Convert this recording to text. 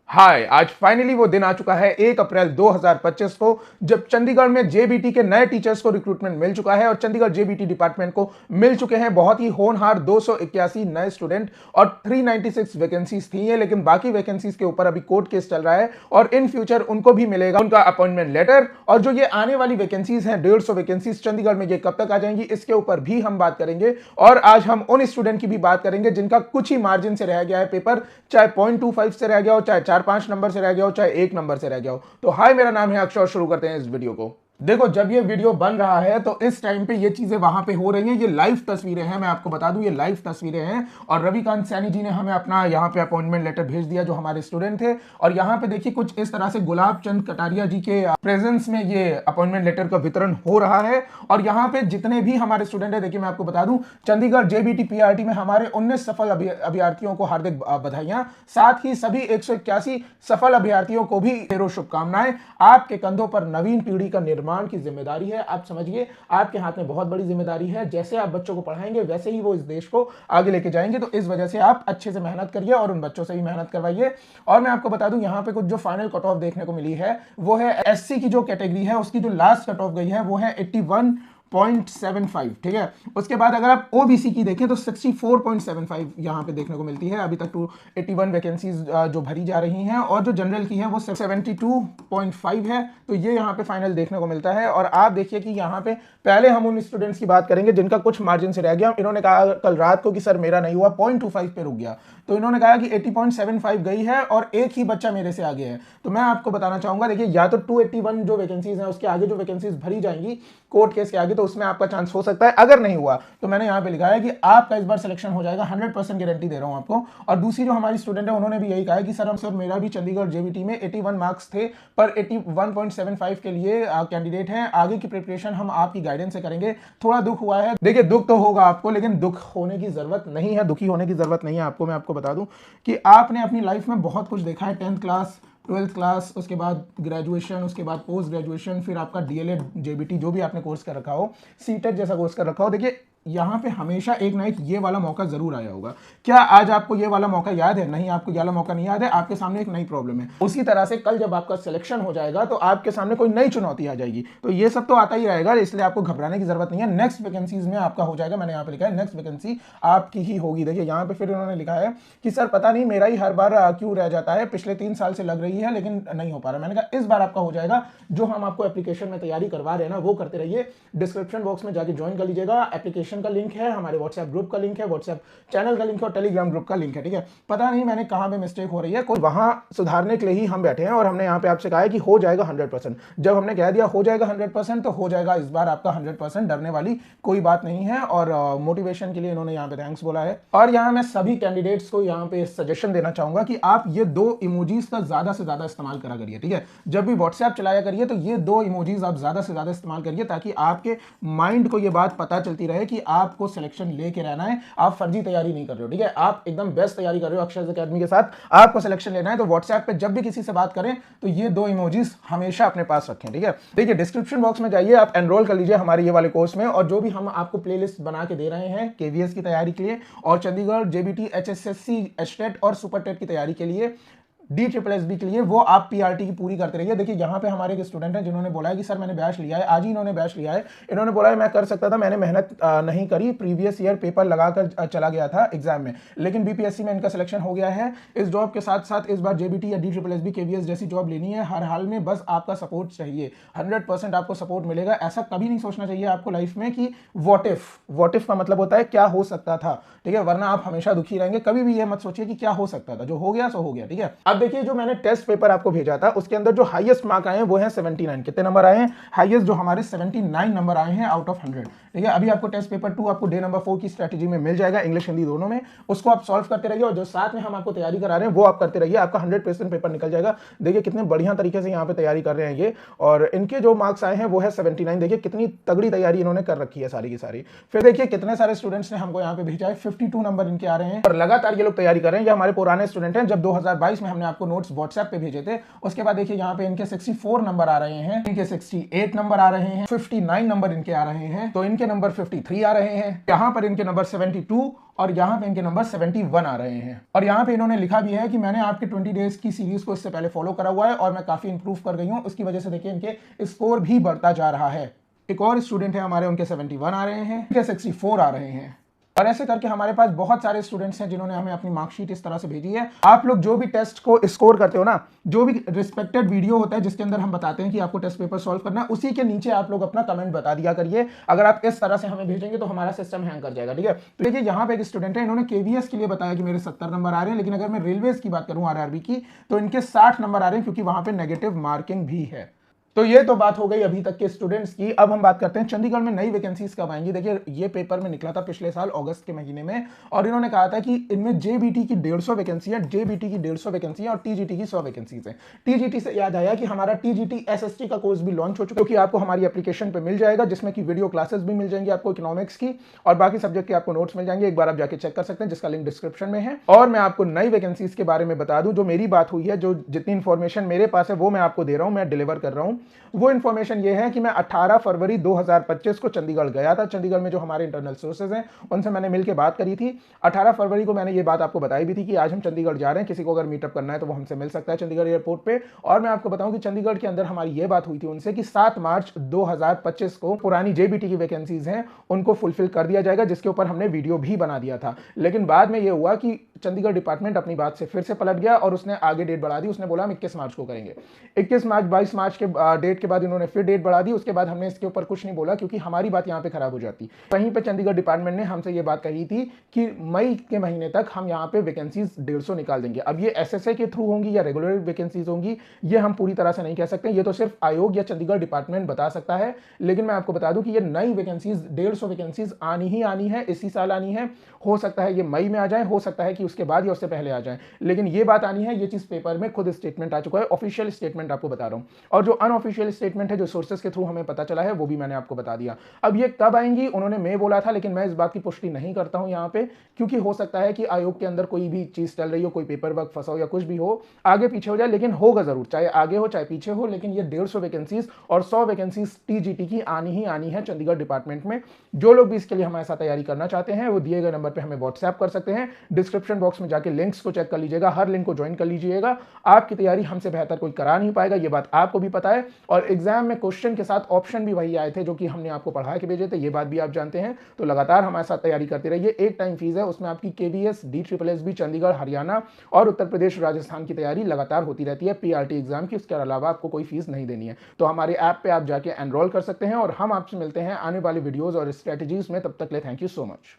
हाय, आज फाइनली वो दिन आ चुका है 1 अप्रैल 2025 को जब चंडीगढ़ में जेबीटी के नए टीचर्स को रिक्रूटमेंट मिल चुका है और चंडीगढ़ जेबीटी डिपार्टमेंट को मिल चुके हैं बहुत ही होनहार 281 नए स्टूडेंट और 396 वैकेंसीज थी ये, लेकिन बाकी वैकेंसीज के ऊपर अभी कोर्ट केस चल रहा है और इन फ्यूचर उनको भी मिलेगा उनका अपॉइंटमेंट लेटर। और जो ये आने वाली वैकेंसीज हैं 150 वैकेंसीज चंडीगढ़ में, ये कब तक आ जाएंगी इसके ऊपर भी हम बात करेंगे। और आज हम उन स्टूडेंट की भी बात करेंगे जिनका कुछ ही मार्जिन से रह गया है पेपर, चाहे 0.25 से रह गया हो, चाहे 4-5 नंबर से रह गया हो, चाहे 1 नंबर से रह गया हो। तो हाय, मेरा नाम है अक्षय और शुरू करते हैं इस वीडियो को। देखो, जब ये वीडियो बन रहा है तो इस टाइम पे ये चीजें वहां पे हो रही हैं। ये लाइव तस्वीरें हैं, मैं आपको बता दूं ये लाइव तस्वीरें हैं। और रविकांत सैनी जी ने हमें अपना यहाँ पे अपॉइंटमेंट लेटर भेज दिया जो हमारे स्टूडेंट थे। और यहाँ पे देखिए कुछ इस तरह से गुलाब चंद कटारिया जी के प्रेजेंस में ये अपॉइंटमेंट लेटर का वितरण हो रहा है। और यहाँ पे जितने भी हमारे स्टूडेंट है, देखिए मैं आपको बता दूं, चंडीगढ़ जेबीटी पीआरटी में हमारे 19 सफल अभ्यर्थियों को हार्दिक बधाइयां, साथ ही सभी 181 सफल अभ्यर्थियों को भी ढेरों शुभकामनाएं। आपके कंधों पर नवीन पीढ़ी का निर्माण की जिम्मेदारी है। आप समझिए, आपके हाथ में बहुत बड़ी जिम्मेदारी है। जैसे आप बच्चों को पढ़ाएंगे वैसे ही वो इस देश को आगे लेके जाएंगे। तो इस वजह से आप अच्छे से मेहनत करिए और उन बच्चों से भी मेहनत करवाइए। और मैं आपको बता दूं, यहाँ पे कुछ जो फाइनल कट ऑफ देखने को मिली है वो है एससी की जो कैटेगरी है, उसकी जो लास्ट कट ऑफ गई है वो है 81.75, ठीक है। उसके बाद अगर आप ओबीसी की देखें तो 64.75 यहां पे देखने को मिलती है। अभी तक 81 वैकेंसीज जो भरी जा रही हैं और जो जनरल की है वो 72.5 है। तो ये यहां पे फाइनल देखने को मिलता है। और आप देखिए कि यहां पे पहले हम उन स्टूडेंट्स की बात करेंगे जिनका कुछ मार्जिन से रह गया। इन्होंने कहा कल रात को कि सर मेरा नहीं हुआ, 0.25 पे रुक गया। तो इन्होंने कहा कि 80.75 गई है और एक ही बच्चा मेरे से आगे है। तो मैं आपको बताना चाहूंगा, देखिए या तो 281 जो वैकेंसीज हैं उसके आगे जो वैकेंसीज भरी जाएंगी कोर्ट केस के आगे, तो उसमें आपका चांस हो सकता है। अगर नहीं हुआ तो मैंने यहां पे लिखा है कि आपका इस बार सिलेक्शन हो जाएगा, 100% गारंटी दे रहा हूं आपको। और दूसरी जो हमारी स्टूडेंट है उन्होंने भी यही कहा है कि सर मेरा भी चंडीगढ़ जेबीटी में 81 मार्क्स थे पर 81.75 के लिए कैंडिडेट हैं। आगे की प्रिपरेशन हम आपकी गाइडेंस से करेंगे। थोड़ा दुख हुआ है, देखिए दुख तो होगा आपको, लेकिन दुख होने की जरूरत नहीं है, दुखी होने की जरूरत नहीं है आपको। मैं आपको बता दूं कि आपने अपनी लाइफ में बहुत कुछ देखा है, 10th क्लास, 12th क्लास, उसके बाद ग्रेजुएशन, उसके बाद पोस्ट ग्रेजुएशन, फिर आपका डीएलएड जेबीटी जो भी आपने कोर्स कर रखा हो, सीटेट जैसा कोर्स कर रखा हो। देखिए यहाँ पे हमेशा एक ना एक ये वाला मौका जरूर आया होगा। क्या आज आपको ये वाला मौका याद है? नहीं, आपको ये वाला मौका नहीं याद है। आपके सामने एक नई प्रॉब्लम है। उसी तरह से कल जब आपका सिलेक्शन हो जाएगा तो आपके सामने कोई नई चुनौती आ जाएगी। तो ये सब तो आता ही रहेगा, इसलिए आपको घबराने की जरूरत नहीं है। नेक्स्ट वैकेंसीज में आपका हो जाएगा। मैंने यहाँ पे लिखा है नेक्स्ट वैकेंसी आपकी ही होगी। देखिए यहाँ पे फिर उन्होंने लिखा है कि सर पता नहीं मेरा ही हर बार क्यों रह जाता है, पिछले 3 साल से लग रही है लेकिन नहीं हो पा रहा। मैंने कहा इस बार आपका हो जाएगा। जो हम आपको एप्लीकेशन में तैयारी करवा रहे हैं ना वो करते रहिए। डिस्क्रिप्शन बॉक्स में जाके ज्वाइन कर लीजिएगा। एप्लीकेशन का लिंक है, हमारे व्हाट्सएप ग्रुप का लिंक है, व्हाट्सएप चैनल का लिंक है और टेलीग्राम ग्रुप का लिंक है, ठीक है। पता नहीं मैंने कहां पे मिस्टेक हो रही है, कोई वहां सुधारने के लिए ही हम बैठे हैं। और हमने यहां पे आपसे कहा है कि हो जाएगा 100%। जब हमने कह दिया हो जाएगा 100% तो हो जाएगा इस बार आपका 100%। डरने वाली कोई बात नहीं है। और मोटिवेशन के लिए इन्होंने यहाँ पे थैंक्स बोला है। और यहाँ मैं सभी कैंडिडेट्स को यहाँ पे सजेशन देना चाहूंगा कि आप ये 2 इमोजीज का ज्यादा से ज्यादा इस्तेमाल करा करिए, ठीक है। जब भी व्हाट्सएप चलाया करिए तो ये 2 इमोजीज आप ज्यादा से ज्यादा इस्तेमाल करिए, ताकि आपके माइंड को ये बात पता चलती रहे कि आपको सिलेक्शन लेके रहना है। आप फर्जी तैयारी नहीं कर रहे हो, ठीक है। आप एकदम बेस्ट तैयारी कर रहे हो अक्षय एकेडमी के साथ, आपको सिलेक्शन लेना है। तो व्हाट्सएप पे जब भी किसी से बात करें तो ये 2 इमोजीज हमेशा अपने पास रखें, ठीक है। देखिए डिस्क्रिप्शन बॉक्स में जाइए, आप एनरोल कर लीजिए हमारे ये वाले कोर्स में। और जो भी हम आपको प्लेलिस्ट बना के दे रहे हैं केवीएस की तैयारी के लिए और चंडीगढ़ जेबीटी एचएसएससी एचटेट और सुपर टेट की तैयारी के लिए, DSSB के लिए, वो आप पीआरटी की पूरी करते रहिए। देखिए यहाँ पे हमारे एक स्टूडेंट हैं जिन्होंने बोला है कि सर मैंने बैच लिया है, आज ही इन्होंने बैच लिया है। इन्होंने बोला है मैं कर सकता था, मैंने मेहनत नहीं करी, प्रीवियस ईयर पेपर लगाकर चला गया था एग्जाम में, लेकिन बीपीएससी में इनका सिलेक्शन हो गया है। इस जॉब के साथ साथ इस बार जेबीटी या DSSB केवीएस जैसी जॉब लेनी है। हर हाल में बस आपका सपोर्ट चाहिए, 100% आपको सपोर्ट मिलेगा। ऐसा कभी नहीं सोचना चाहिए आपको लाइफ में कि व्हाट इफ का मतलब होता है क्या हो सकता था, ठीक है, वरना आप हमेशा दुखी रहेंगे। कभी भी ये मत सोचिए कि क्या हो सकता था, जो हो गया सो हो गया, ठीक है। अब देखिए जो मैंने टेस्ट पेपर आपको भेजा था उसके अंदर जो हाईएस्ट मार्क आए हैं वो है 79। कितने नंबर आए हैं? हाईएस्ट जो हमारे 79 नंबर आए हैं आउट ऑफ 100, ठीक है। अभी आपको टेस्ट पेपर 2 आपको डे नंबर 4 की स्ट्रेटेजी में मिल जाएगा, इंग्लिश हिंदी दोनों में। उसको आप सॉल्व करते रहिए और जो साथ में हम आपको तैयारी करा रहे हैं वो आप करते रहिए, आपका 100% पेपर निकल जाएगा। देखिए कितने बढ़िया तरीके से यहाँ पे तैयारी कर रहे हैं ये। और इनके जो मार्क्स आए हैं वो है 79। देखिए कितनी तगड़ी तैयारी इन्होंने कर रखी है सारी की सारी। फिर देखिए कितने सारे स्टूडेंट्स ने हमको यहाँ पे भेजा है, 52 नंबर इनके आ रहे हैं और लगातार ये लोग तैयारी कर रहे हैं। ये हमारे पुराने स्टूडेंट हैं, जब 2022 में हमने आपको नोट्स व्हाट्सएप पे भेजे थे। उसके बाद देखिए यहाँ पे इनके 64 नंबर आ रहे हैं, इनके 68 नंबर आ रहे हैं, 59 नंबर इनके आ रहे हैं, तो इनके नंबर 53 आ रहे हैं, यहाँ पर इनके नंबर 72 और यहाँ पे इनके नंबर 71 आ रहे हैं। और यहाँ पे इन्होंने लिखा भी है कि मैंने आपके 20 डेज की सीरीज को इससे पहले फॉलो करा हुआ है और मैं काफी इंप्रूव कर गई हूँ, उसकी वजह से देखिए इनके स्कोर भी बढ़ता जा रहा है। एक और स्टूडेंट है हमारे, उनके 71 आ रहे हैं, इनके 64 आ रहे हैं। और ऐसे करके हमारे पास बहुत सारे स्टूडेंट्स हैं जिन्होंने हमें अपनी मार्कशीट इस तरह से भेजी है। आप लोग जो भी टेस्ट को स्कोर करते हो ना, जो भी रिस्पेक्टेड वीडियो होता है जिसके अंदर हम बताते हैं कि आपको टेस्ट पेपर सॉल्व करना है, उसी के नीचे आप लोग अपना कमेंट बता दिया करिए। अगर आप इस तरह से हमें भेजेंगे तो हमारा सिस्टम हैंग कर जाएगा, ठीक है। तो देखिए यहाँ पे एक स्टूडेंट है, इन्होंने केवीएस के लिए बताया कि मेरे 70 नंबर आ रहे हैं, लेकिन अगर मैं रेलवेज की बात करूं आरआरबी की, तो इनके 60 नंबर आ रहे हैं, क्योंकि वहां पे नेगेटिव मार्किंग भी है। तो ये तो बात हो गई अभी तक के स्टूडेंट्स की। अब हम बात करते हैं चंडीगढ़ में नई वैकेंसीज कब आएंगी। देखिए ये पेपर में निकला था पिछले साल अगस्त के महीने में, और इन्होंने कहा था कि इनमें जेबीटी की 150 वैकेंसी है, जेबीटी की 150 वैकेंसी है और टीजीटी की 100 वैकेंसीज है। टीजीटी से याद आया कि हमारा टीजीटी एसएसटी का कोर्स भी लॉन्च हो चुका है, क्योंकि आपको हमारी एप्लीकेशन पे मिल जाएगा, जिसमें की वीडियो क्लासेस भी मिल जाएंगी आपको इकोनॉमिक्स की, और बाकी सब्जेक्ट के आपको नोट्स मिल जाएंगे। एक बार आप जाके चेक कर सकते हैं, जिसका लिंक डिस्क्रिप्शन में है। और मैं आपको नई वैकेंसीज के बारे में बता दूं, जो मेरी बात हुई है, जो जितनी इंफॉर्मेशन मेरे पास है वो मैं आपको दे रहा हूं, मैं डिलीवर कर रहा हूं। वो इंफॉर्मेशन ये है कि मैं 18 फरवरी 2025 को चंडीगढ़ गया था। चंडीगढ़ में जो हमारे इंटरनल सोर्सेज हैं उनसे मैंने मिलकर बात करी थी। 18 फरवरी को मैंने ये बात आपको बताई भी थी कि आज हम चंडीगढ़ जा रहे हैं, किसी को अगर मीटअप करना है तो वो हमसे मिल सकता है चंडीगढ़ एयरपोर्ट पे। और मैं आपको बताऊं कि चंडीगढ़ के अंदर हमारी ये बात हुई थी उनसे कि 7 मार्च 2025 को पुरानी जेबीटी की वैकेंसीज हैं उनको फुलफिल कर दिया जाएगा, जिसके ऊपर हमने वीडियो भी बना दिया था। लेकिन बाद में ये हुआ कि चंडीगढ़ डिपार्टमेंट अपनी बात से फिर से पलट गया और उसने आगे डेट बढ़ा दी। उसने बोला हम 21 मार्च को करेंगे। 21 मार्च 22 मार्च के डेट के बाद इन्होंने फिर डेट बढ़ा दी। उसके बाद हमने इसके ऊपर कुछ नहीं बोला, क्योंकि हमारी बात यहाँ पे खराब हो जाती। वहीं पे चंडीगढ़ डिपार्टमेंट ने हमसे ये बात कही थी कि मई के महीने तक हम यहाँ पे वैकेंसीज 150 निकाल देंगे। अब ये एसएसए के थ्रू होंगी या रेगुलर वैकेंसीज होंगी, ये हम पूरी तरह से नहीं कह सकते। ये तो सिर्फ आयोग या चंडीगढ़ डिपार्टमेंट बता सकता है। लेकिन मैं आपको बता दूं कि ये नई वैकेंसीज 150 वैकेंसीज आनी ही आनी है, इसी साल आनी है। हो सकता है ये मई में आ जाए, हो सकता है कि उसके बाद या उससे पहले आ जाए, लेकिन ये बात आनी है। ये चीज पेपर में खुद स्टेटमेंट आ चुका है, ऑफिशियल स्टेटमेंट आपको बता रहा हूं। और जो अनऑफिशियल स्टेटमेंट है, जो सोर्सेस के थ्रू हमें पता चला है, वो भी मैंने आपको बता दिया। अब ये कब आएंगी, उन्होंने मई बोला था, लेकिन मैं इस बात की पुष्टि नहीं करता हूं यहाँ पे, क्योंकि हो सकता है कि आयोग के अंदर कोई भी चीज चल रही हो, कोई पेपर वर्क फंसा हो या कुछ भी हो, आगे पीछे हो जाए, लेकिन होगा जरूर, चाहे आगे हो चाहे पीछे हो। लेकिन ये 150 वैकेंसीज और 100 वैकेंसीज टीजीटी की आनी ही आनी है चंडीगढ़ डिपार्टमेंट में। जो लोग भी इसके लिए हमारे साथ तैयारी करना चाहते हैं, वो दिए गए नंबर पर हमें व्हाट्सएप कर सकते हैं। डिस्क्रिप्शन बॉक्स में जाके लिंक्स को चेक कर लीजिएगा, हर लिंक को ज्वाइन कर लीजिएगा। आपकी तैयारी हमसे बेहतर कोई करा नहीं पाएगा, ये बात आपको भी पता है। और एग्जाम में क्वेश्चन के साथ ऑप्शन भी वही आए थे जो कि हमने आपको पढ़ा के भेजे थे, ये बात भी आप जानते हैं। तो लगातार हमारे साथ तैयारी करते रहिए। एक टाइम फीस है, उसमें आपकी केवीएस, DSSS, चंडीगढ़, हरियाणा और उत्तर प्रदेश, राजस्थान की तैयारी लगातार होती रहती है पीआरटी एग्जाम की। उसके अलावा आपको कोई फीस नहीं देनी है। तो हमारे ऐप पे आप जाके एनरोल कर सकते हैं, और हम आपसे मिलते हैं आने वाले वीडियोज और स्ट्रेटजीज में। तब तक ले थैंक यू सो मच।